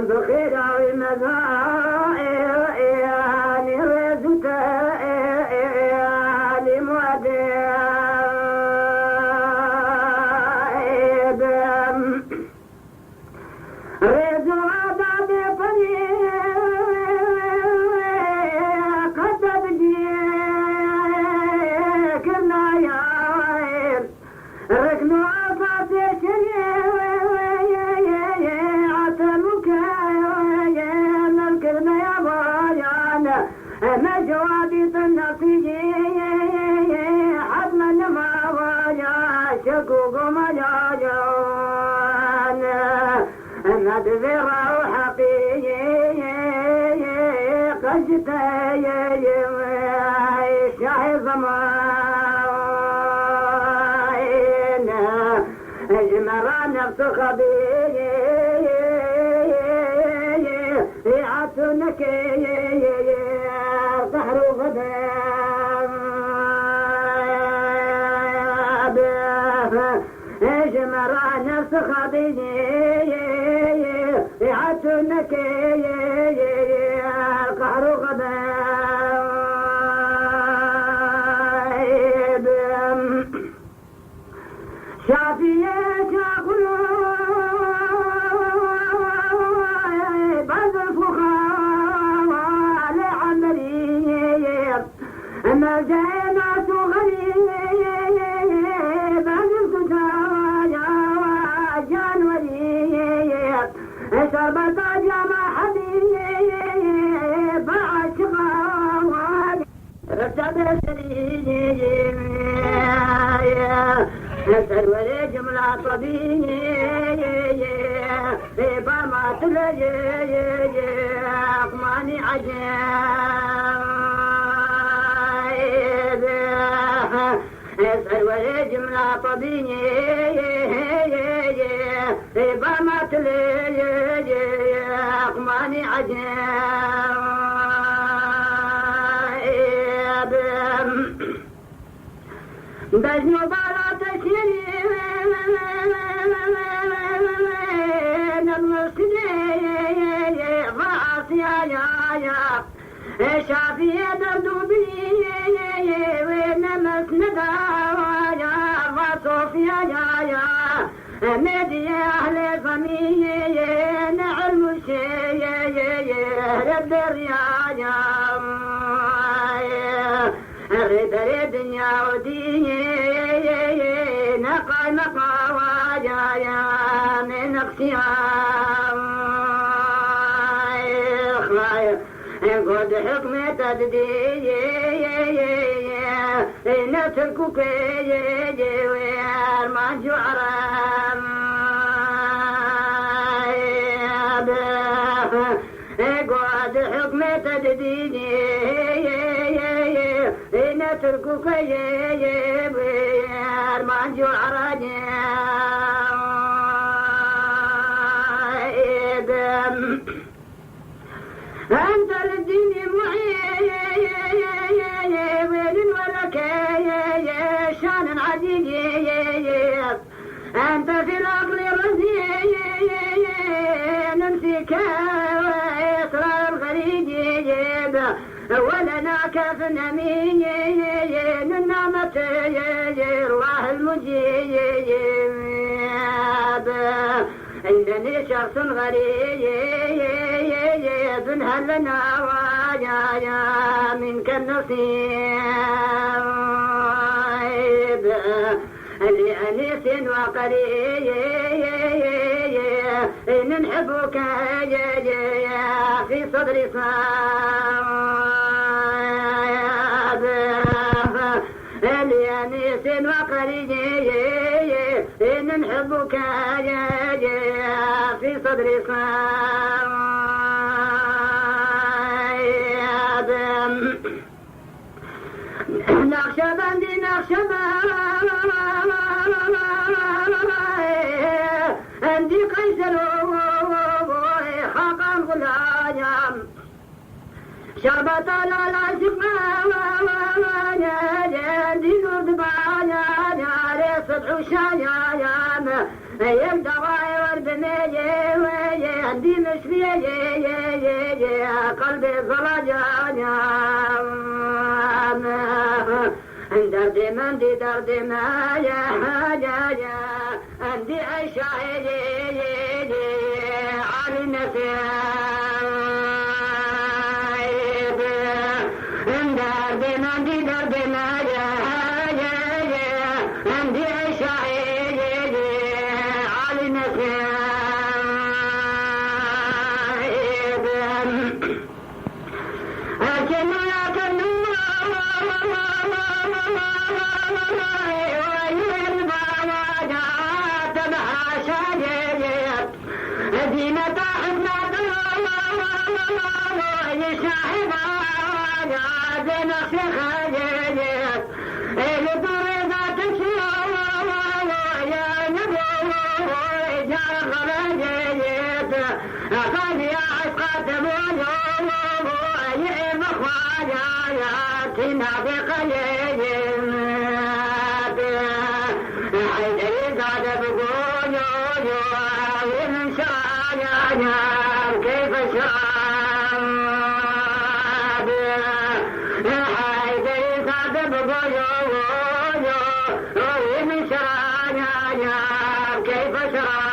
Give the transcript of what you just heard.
بخير ومزايا رزت لمودد رز عدد طريق قد بجيك النايم ركنوا عصاتي شريك ما جوابي النصيحي حتما ما وجا شكوك ما جاجان مدبر وحقيقي قجتي شاهي زمان اجمرا نفس خبيري عطنك ظهر غداب اجمرا نفس خبيري عطنك قهر غداب شافيك بعد الفخار لعمري ما جينا غريب عن الكتايا جانوري شربت جمع حبيب عشقا رتب سريم سرور جملة طبيعي بما تلجي أقماني عجيب سرور جملة طبيعي بما تلجي أقماني عجيب بجنو بالا تشيرين المسجد ضعصيا يا شافية دردوبي ونمسندا يا وصوفيا يا مدي أهل فمي نعلم الشيء الدريا يا رد يا وديني نقع مقاوايا من اختيار قد حكمة تددي نتركك وير ما جعرام قد حكمة تددي نتركك وير ما جعرام أنت للدين معيب ولك شان عجيب أنت في العقل رزين نمسك إسرار الغريب ولنا كفنا مين النعمة الله المجيب إنني شخص غريب هل لنا وجايا منك النصيب لأنيس وقريب إن نحبك في صدري صاب لأنيس وقريب إن نحبك في صدري صاب نقشبندي عندي قيصر خاقا غلايم شربت على العشق عندي نور دبايا صدع شايم يبدأ غير عندي مشري قلبي ظلجاني دردي من دي دردي ما يا عندي أشعي على نفسي دردي من دي دردي ما يا عندي أشعي على نفسي كيف شاب حيدي صادب قيو ومن شرانيا كيف شراب